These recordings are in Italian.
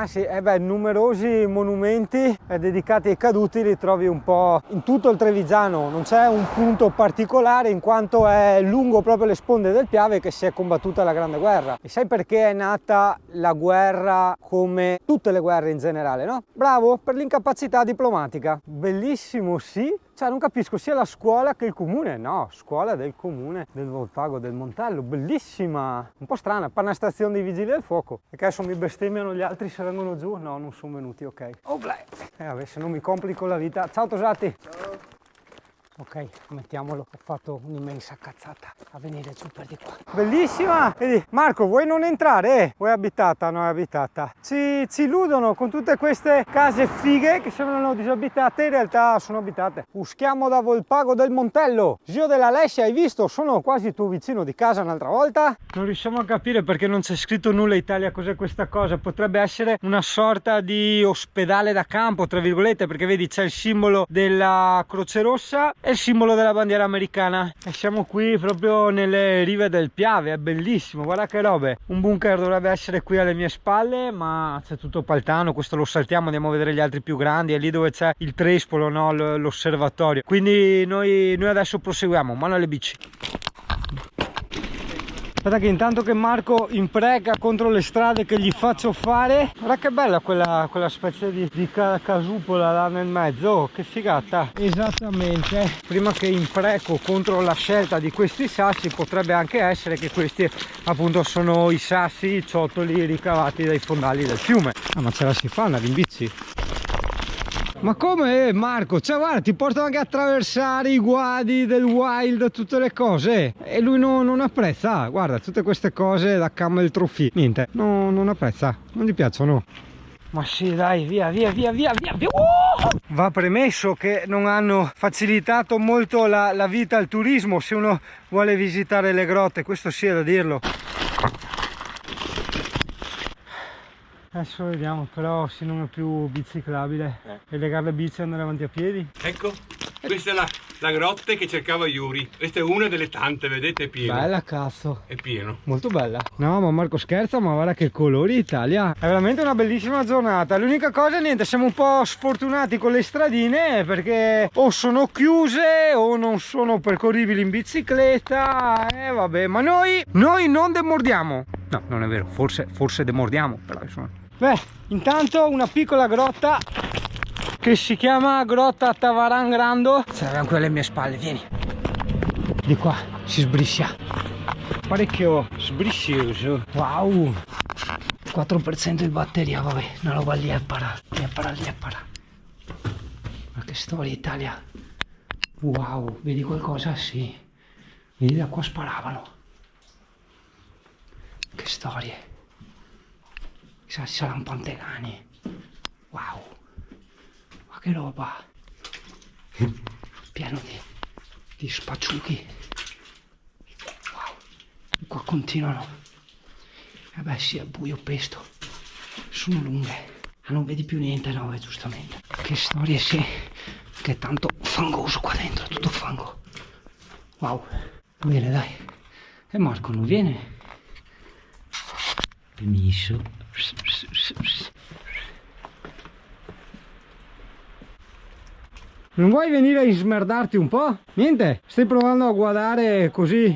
Ah sì, numerosi monumenti dedicati ai caduti li trovi un po' in tutto il Trevigiano, non c'è un punto particolare in quanto è lungo proprio le sponde del Piave che si è combattuta la Grande Guerra. E sai perché è nata la guerra come tutte le guerre in generale, no? Bravo, per l'incapacità diplomatica. Bellissimo, sì. Cioè non capisco sia la scuola che il comune, no, scuola del comune del Volpago del Montello, bellissima, un po' strana, per una stazione dei vigili del fuoco. Perché adesso mi bestemmiano gli altri se vengono giù? No, non sono venuti, ok. Oh bleh, vabbè, se non mi complico la vita. Ciao Tosati. Ciao. Ok, mettiamolo, ho fatto un'immensa cazzata a venire giù per di qua. Bellissima! Vedi, Marco, vuoi non entrare? O è abitata? No, è abitata. Ci illudono con tutte queste case fighe che sembrano disabitate, in realtà sono abitate. Uschiamo da Volpago del Montello. Gio della Lescia, hai visto? Sono quasi tuo vicino di casa un'altra volta. Non riusciamo a capire perché non c'è scritto nulla Italia, cos'è questa cosa? Potrebbe essere una sorta di ospedale da campo, tra virgolette, perché vedi c'è il simbolo della Croce Rossa e il simbolo della bandiera americana. E siamo qui proprio nelle rive del Piave, è bellissimo, guarda che robe. Un bunker dovrebbe essere qui alle mie spalle, ma c'è tutto paltano, questo lo saltiamo, andiamo a vedere gli altri più grandi, è lì dove c'è il trespolo, no? L'osservatorio. Quindi noi adesso proseguiamo, mano alle bici. Guarda che intanto che Marco impreca contro le strade che gli faccio fare, guarda che bella quella specie di casupola là nel mezzo, oh, che figata. Esattamente, prima che impreco contro la scelta di questi sassi, potrebbe anche essere che questi appunto sono i sassi, i ciottoli ricavati dai fondali del fiume. Ah, ma ce la si fa andare in bici? Ma come Marco? Cioè guarda, ti porto anche a attraversare i guadi del wild, tutte le cose. E lui non apprezza, guarda, tutte queste cose da camel trophy. Niente, non apprezza, non gli piacciono. Ma sì, dai, via. Va premesso che non hanno facilitato molto la vita al turismo se uno vuole visitare le grotte, questo sì è da dirlo. Adesso vediamo però se non è più biciclabile e legare le bici e andare avanti a piedi. Ecco, questa è la grotta che cercava Yuri. Questa è una delle tante, vedete, è pieno. Bella cazzo. È pieno. Molto bella. No, ma Marco scherza, ma guarda che colori Italia. È veramente una bellissima giornata. L'unica cosa, niente, siamo un po' sfortunati con le stradine perché o sono chiuse o non sono percorribili in bicicletta. Vabbè, ma noi non demordiamo. No, non è vero, forse demordiamo, però insomma. Beh, intanto una piccola grotta che si chiama Grotta Tavaran Grando. Ce l'abbiamo qui alle mie spalle, vieni. Di qua si sbriscia. Parecchio sbriscioso. Wow. 4% di batteria, vabbè, una roba lì a parare. Ma che storia Italia. Wow, vedi qualcosa? Sì. Vedi da qua sparavano. Che storie. Chissà ci saranno pantegani. Wow. Ma che roba. Pieno di spacciuchi. Wow. Qua continuano. E beh sì, è buio pesto. Sono lunghe. Ah, non vedi più niente, no, giustamente. Che storie, sì. Che è tanto fangoso qua dentro, tutto fango. Wow. Bene, dai. E Marco non viene? Benissimo. Non vuoi venire a smerdarti un po'? Niente? Stai provando a guardare così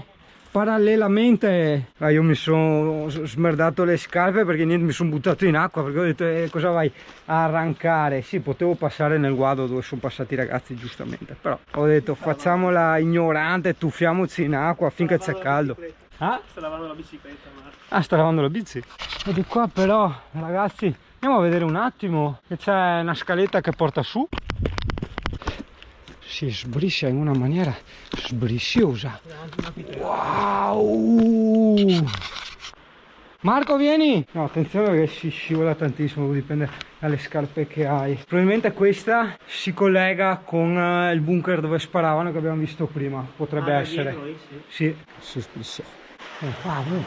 parallelamente. Io mi sono smerdato le scarpe perché niente, mi sono buttato in acqua perché ho detto cosa vai a arrancare? Sì, potevo passare nel guado dove sono passati i ragazzi giustamente, però ho detto facciamola ignorante, tuffiamoci in acqua finché c'è caldo. Ah? Sta lavando la bicicletta, ma... Ah, sta lavando la bici. E di qua però, ragazzi, andiamo a vedere un attimo che c'è una scaletta che porta su. Si sbriscia in una maniera sbrisciosa. Wow! Marco, vieni! No, attenzione perché si scivola tantissimo, dipende dalle scarpe che hai. Probabilmente questa si collega con il bunker dove sparavano che abbiamo visto prima. Potrebbe essere. Dietro, sì, si sbriscia. Wow!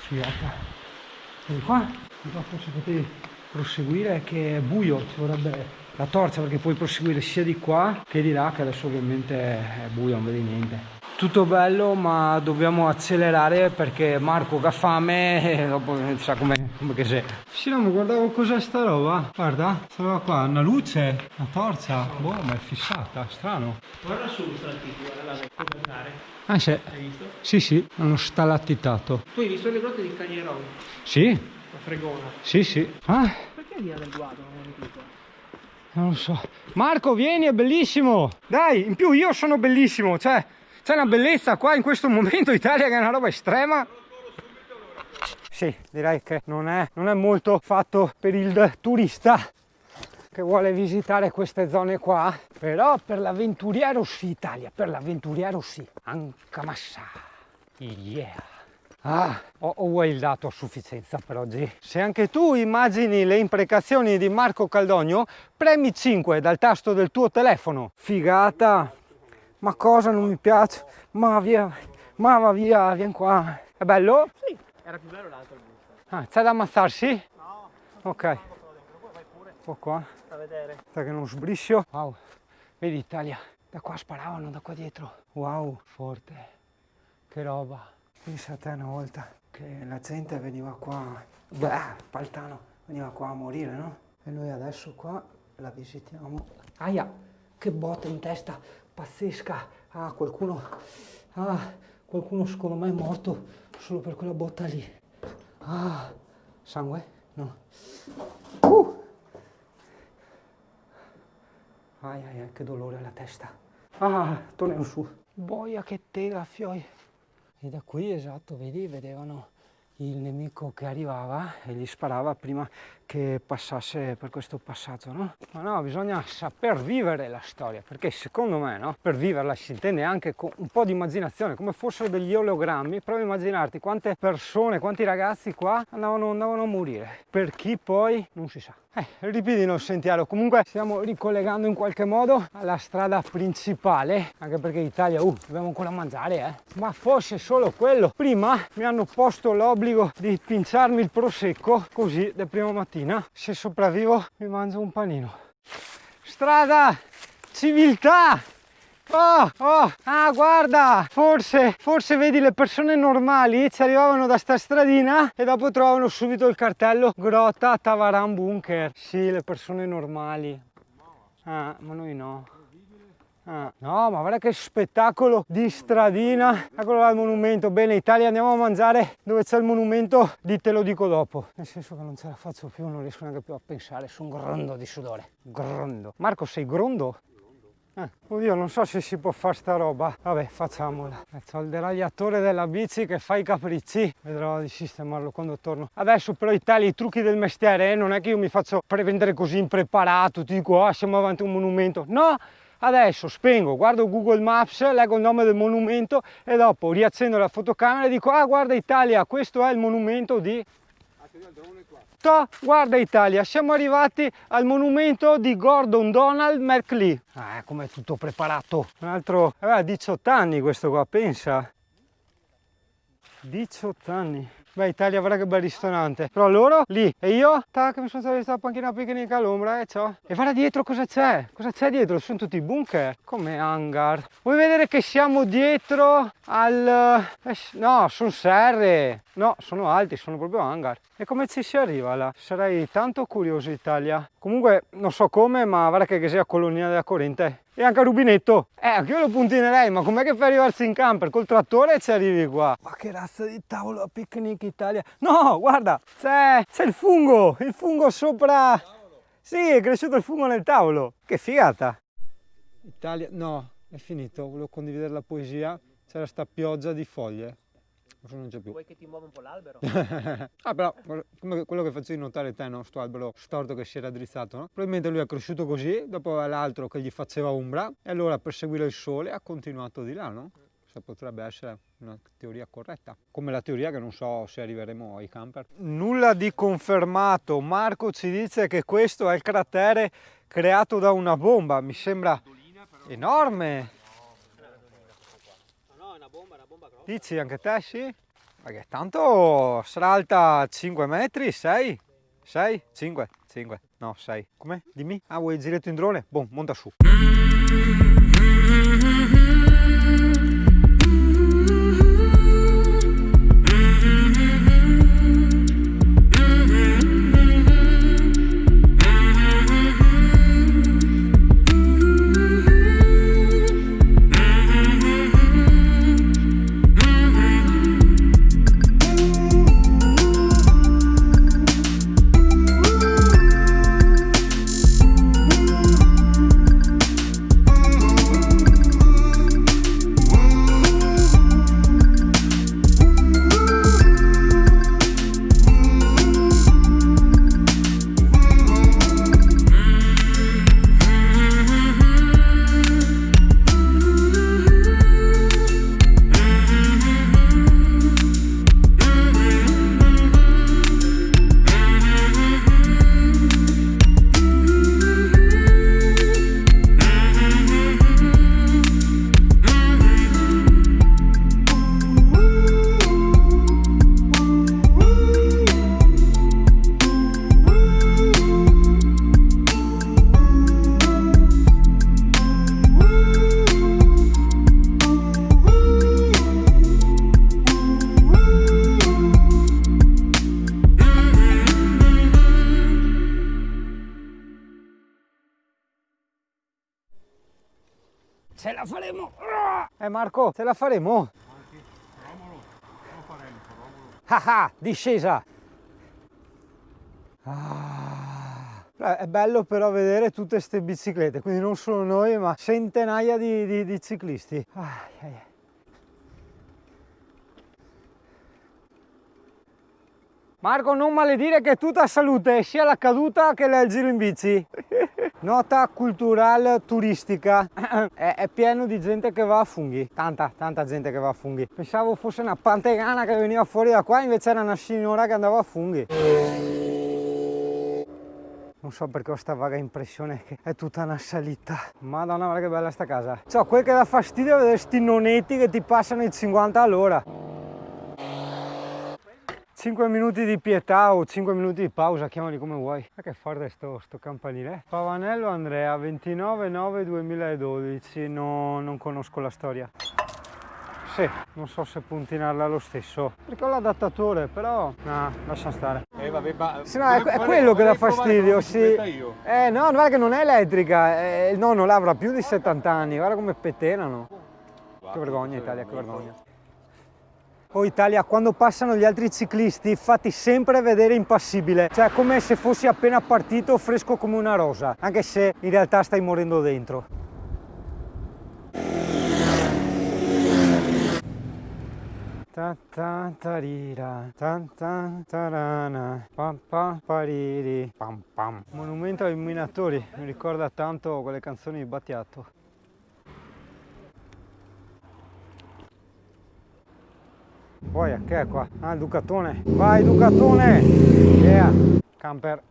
Figata. E qua forse potevi proseguire, che è buio, ci vorrebbe la torcia perché puoi proseguire sia di qua che di là, che adesso ovviamente è buio, non vedi niente. Tutto bello, ma dobbiamo accelerare perché Marco ha fame e dopo sa come che sei. Sì, no, ma guardavo cos'è sta roba. Guarda, sta roba qua, una luce, una torcia. Boh, ma è fissata, strano. Guarda su, guarda là, puoi guardare. Ah, sì. Hai visto? Sì, sì, hanno stalattitato. Tu hai visto le grotte di Cagneron? Sì? La fregona. Sì, sì. Ah, Perché via del guado? Non ho capito. non lo so. Marco, vieni, è bellissimo. Dai, in più io sono bellissimo, cioè... C'è una bellezza qua in questo momento Italia che è una roba estrema. Sì, direi che non è molto fatto per il turista che vuole visitare queste zone qua. Però per l'avventuriero sì, Italia, per l'avventuriero sì. Anca massa. Yeah. Ah, ho wildato a sufficienza per oggi. Se anche tu immagini le imprecazioni di Marco Caldogno, premi 5 dal tasto del tuo telefono. Figata! Ma cosa non mi piace? Ma via, ma va via, vieni qua. È bello? Sì, era più bello l'altro. Ah, c'è da ammazzarsi? No. Ok. Poi vai pure. Un po' qua. A vedere. Sta che non sbriscio. Wow. Vedi Italia, da qua sparavano, da qua dietro. Wow, forte. Che roba. Pensa a te una volta che la gente veniva qua, Paltano, veniva qua a morire, no? E noi adesso qua la visitiamo. Aia, che botta in testa, pazzesca. Qualcuno secondo me è morto solo per quella botta lì. Sangue? No. Ai, che dolore alla testa. Torniamo su. Boia che tela, fioi. E da qui, esatto, vedi, vedevano il nemico che arrivava e gli sparava prima che passasse per questo passaggio, no? Ma no, bisogna saper vivere la storia, perché secondo me, no? Per viverla si intende anche con un po' di immaginazione, come fossero degli ologrammi. Prova a immaginarti quante persone, quanti ragazzi qua andavano a morire. Per chi poi non si sa. Ripidino sentiero, comunque stiamo ricollegando in qualche modo alla strada principale, anche perché in Italia dobbiamo ancora mangiare, ma fosse solo quello. Prima mi hanno posto l'obbligo di pinciarmi il prosecco, così da prima mattina, se sopravvivo mi mangio un panino. Strada, civiltà. Guarda, forse vedi le persone normali ci arrivavano da sta stradina e dopo trovano subito il cartello Grotta Tavaran Bunker. Sì, le persone normali. Ma noi no. No, ma guarda che spettacolo di stradina. Eccolo là il monumento. Bene, Italia, andiamo a mangiare dove c'è il monumento, te lo dico dopo. Nel senso che non ce la faccio più, non riesco neanche più a pensare, sono grondo di sudore. Grondo. Marco, sei grondo? Oddio, non so se si può fare sta roba. Vabbè, facciamola. C'ho il deragliatore della bici che fa i capricci. Vedrò di sistemarlo quando torno. Adesso però Italia, i trucchi del mestiere, non è che io mi faccio prendere così impreparato, ti dico, siamo avanti a un monumento. No! Adesso spengo, guardo Google Maps, leggo il nome del monumento e dopo riaccendo la fotocamera e dico, guarda Italia, questo è il monumento di... Guarda Italia, siamo arrivati al monumento di Gordon Donald McLean. Com'è tutto preparato. Un altro, aveva 18 anni questo qua, pensa. 18 anni. Beh, Italia, guarda che bel ristorante. Però loro lì e io, tac, mi sono salito la panchina picnic all'ombra e ciao. E guarda dietro cosa c'è? Cosa c'è dietro? Sono tutti bunker. Come hangar. Vuoi vedere che siamo dietro al... no, sono serre. No, sono alti, sono proprio hangar. E come ci si arriva là? Sarei tanto curioso, Italia. Comunque, non so come, ma guarda che sia colonia della corrente. E anche a rubinetto. Anche io lo puntinerei, ma com'è che fai arrivarsi in camper? Col trattore ci arrivi qua. Ma che razza di tavolo a picnic Italia. No, guarda, c'è il fungo sopra. Sì, è cresciuto il fungo nel tavolo. Che figata. Italia, no, è finito. Volevo condividere la poesia. C'era sta pioggia di foglie. Non c'è più. Vuoi che ti muova un po' l'albero? Però come quello che facevi notare te, no? Sto albero storto che si era drizzato, no? Probabilmente lui è cresciuto così, dopo aveva l'altro che gli faceva ombra e allora per seguire il sole ha continuato di là, no? Se potrebbe essere una teoria corretta, come la teoria che non so se arriveremo ai camper. Nulla di confermato. Marco ci dice che questo è il cratere creato da una bomba, mi sembra enorme. Dici anche te sì? Perché tanto sarà alta 5 metri, 6? 6? 5? 5? No, 6. Come? Dimmi. Vuoi il giretto in drone? Boh, monta su. Ce la faremo! Marco, ce la faremo! Ah ah, discesa! È bello però vedere tutte queste biciclette, quindi non solo noi, ma centinaia di ciclisti. Marco, non maledire che è tutta salute, sia la caduta che il giro in bici. Nota culturale turistica, è pieno di gente che va a funghi, tanta gente che va a funghi. Pensavo fosse una pantegana che veniva fuori da qua, invece era una signora che andava a funghi. Non so perché ho sta vaga impressione che è tutta una salita. Madonna, guarda che bella sta casa. Cioè, quel che dà fastidio è vedere sti nonetti che ti passano i 50 all'ora. 5 minuti di pietà o 5 minuti di pausa, chiamali come vuoi. Ma che forte sto campanile. Pavanello Andrea, 29/9/2012, non conosco la storia. Sì, non so se puntinarla lo stesso, perché ho l'adattatore, però no, lascia stare. Vabbè, ma Sì, no, è quello che dà fastidio, sì. No, guarda che non è elettrica, il nonno là avrà più di 70 anni, guarda come pettenano. Che vergogna Italia, che vergogna. Oh Italia, quando passano gli altri ciclisti fatti sempre vedere impassibile, cioè come se fossi appena partito fresco come una rosa, anche se in realtà stai morendo dentro. Ta ta tarira, ta ta tarana, pam pam pariri, pam pam. Monumento ai minatori, mi ricorda tanto quelle canzoni di Battiato. Poi che è qua? Ah, il Ducatone. Vai Ducatone! Yeah! Camper.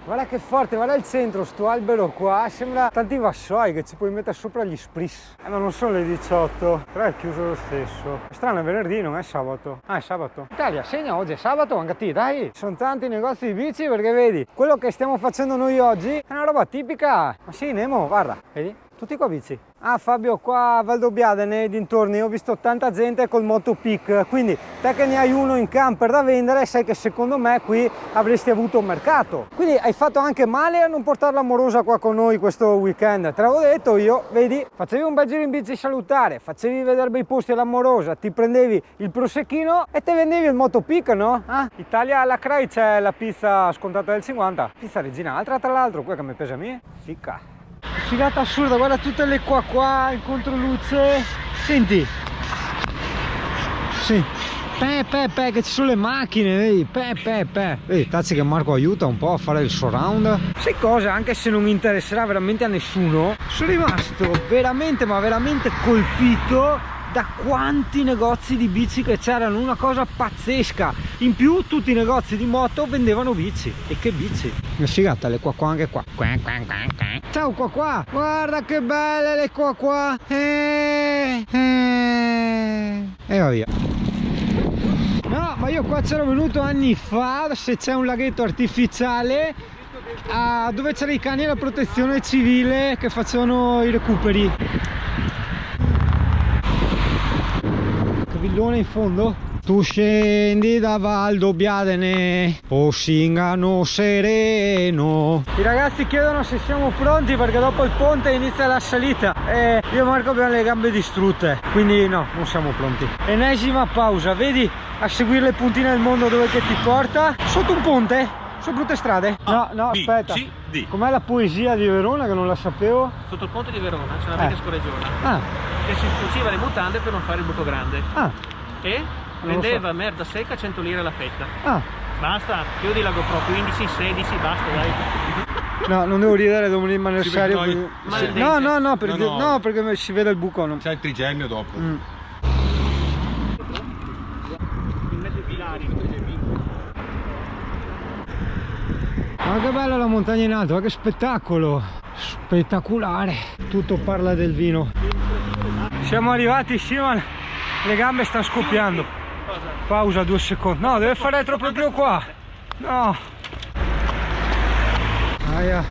Guarda che forte, guarda il centro, sto albero qua, sembra tanti vassoi che ci puoi mettere sopra gli spris. Ma non sono le 18, però è chiuso lo stesso. È strano, è venerdì, non è sabato. Ah, è sabato. Italia, segna, oggi è sabato, anche a te, dai! Sono tanti negozi di bici perché vedi, quello che stiamo facendo noi oggi è una roba tipica. Ma sì, Nemo, guarda, vedi? Tutti qua bici. Ah Fabio, qua a Valdobbiadene nei dintorni ho visto tanta gente col Motopeak, quindi te che ne hai uno in camper da vendere sai che secondo me qui avresti avuto un mercato. Quindi hai fatto anche male a non portare l'amorosa qua con noi questo weekend, te l'avevo detto io, vedi, facevi un bel giro in bici salutare, facevi vedere bei posti all'amorosa, ti prendevi il prosecchino e te vendevi il Motopeak, no? Ah, Italia alla CRAI c'è la pizza scontata del 50, pizza regina, altra tra l'altro, quella che mi pesa a me, ficca. Figata assurda, guarda tutte le qua in controluce. Senti. Sì. Che ci sono le macchine, vedi? Vedi, tazzi che Marco aiuta un po' a fare il surround. Sai cosa? Anche se non mi interesserà veramente a nessuno, sono rimasto veramente, ma veramente colpito da quanti negozi di bici che c'erano, una cosa pazzesca. In più tutti i negozi di moto vendevano bici. E che bici? Una figata, le qua anche qua. Ciao qua, guarda che belle le qua. E va via. No, ma io qua c'ero venuto anni fa, se c'è un laghetto artificiale dove c'erano i cani della protezione civile che facevano i recuperi. Villone in fondo. Tu scendi da Valdobbiadene, o Singano sereno. I ragazzi chiedono se siamo pronti perché dopo il ponte inizia la salita e io e Marco abbiamo le gambe distrutte, quindi no, non siamo pronti. Ennesima pausa, vedi a seguire le puntine del mondo dove che ti porta? Sotto un ponte? Su brutte strade? No, aspetta. Com'è la poesia di Verona che non la sapevo? Sotto il ponte di Verona c'è una vecchia scorreggiona che si cuciva le mutande per non fare il buco grande. E vendeva merda secca a 100 lire la fetta. Basta, chiudi la GoPro, 15, 16, basta, dai. No, non devo ridere, devo rimanere serio. No, perché si vede il buco. C'è il trigennio dopo. In mezzo ai pilari. Ma che bella la montagna in alto, ma che spettacolo! Spettacolare! Tutto parla del vino. Siamo arrivati, Simon, le gambe stanno scoppiando. Pausa 2 secondi. No, deve fare proprio qua. No. Aia.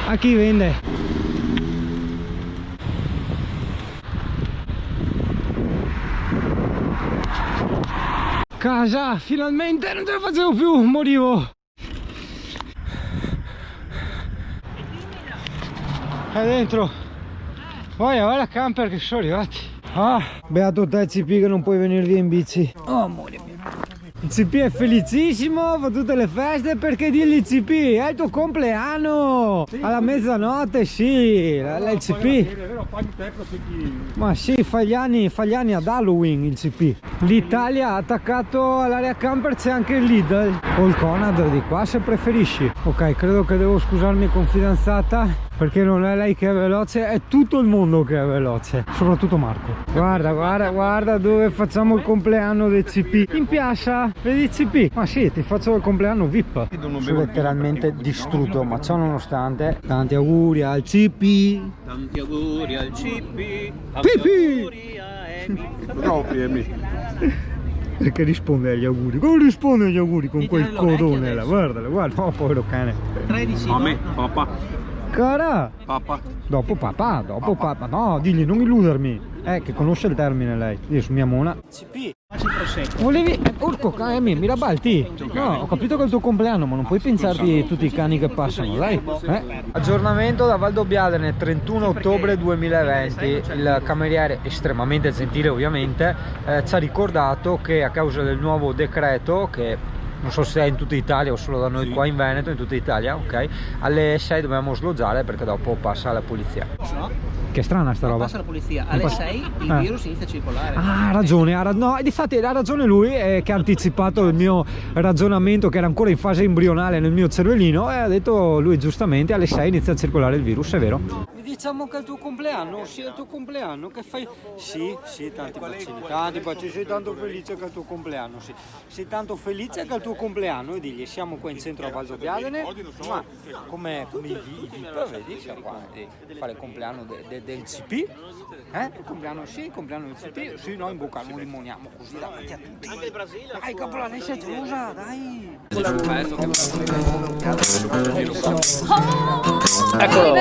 A chi vende? Casa, finalmente non ce la facevo più, morivo. è dentro. Poi guarda camper che sono arrivati. Ah, beato te CP che non puoi venire via in bici. Oh amore mio. Il CP è felicissimo, fa tutte le feste perché digli CP, è il tuo compleanno! Sì, alla mezzanotte, sì, il CP. Ma sì, fa gli anni ad Halloween il CP. L'Italia ha attaccato all'area camper, c'è anche il Lidl o il Conad di qua se preferisci. Ok, credo che devo scusarmi con fidanzata perché non è lei che è veloce, è tutto il mondo che è veloce, soprattutto Marco. Guarda, guarda, guarda dove facciamo il compleanno del CP, in piazza, vedi il CP? Ma sì, ti faccio il compleanno VIP. Sono letteralmente distrutto, ma ciò nonostante, tanti auguri al CP. Tanti auguri al CP. Pipi! Proprio Emi. Perché risponde agli auguri? Come risponde agli auguri con quel codone là? Guardalo, guarda, oh povero cane. 13. A me, papà. Cara! Papà. Dopo papà, dopo papà. No, digli, non illudermi. Che conosce il termine lei. Io su mia mona. CP. Volevi... Urco, mi rabalti. No, ho capito che è il tuo compleanno, ma non puoi pensarti tutti i cani che passano, dai. Aggiornamento da Valdobbiadene, 31 ottobre 2020. Il cameriere, estremamente gentile ovviamente, ci ha ricordato che a causa del nuovo decreto, che non so se è in tutta Italia o solo da noi qua in Veneto, in tutta Italia, ok, alle 6 dobbiamo sloggiare perché dopo passa la polizia. Che strana sta roba. Passa la polizia, alle 6 il virus inizia a circolare. Ah, ha ragione, no, difatti ha ragione lui che ha anticipato il mio ragionamento che era ancora in fase embrionale nel mio cervellino e ha detto lui giustamente alle 6 inizia a circolare il virus, è vero. Diciamo che è il tuo compleanno, sì è il tuo compleanno, che fai? Sì, tanti bacini, sei tanto felice che è il tuo compleanno, sì. Sei tanto felice che è il tuo compleanno e digli siamo qua in centro a Valdobbiadene, ma come i VIP, vedi, siamo qua a fare il compleanno del CP, il compleanno sì, il compleanno del CP, sì, noi in bocca non rimoniamo così davanti a tutti. Anche il Brasile. Dai, capola, lei sei gelosa, dai. Eccolo.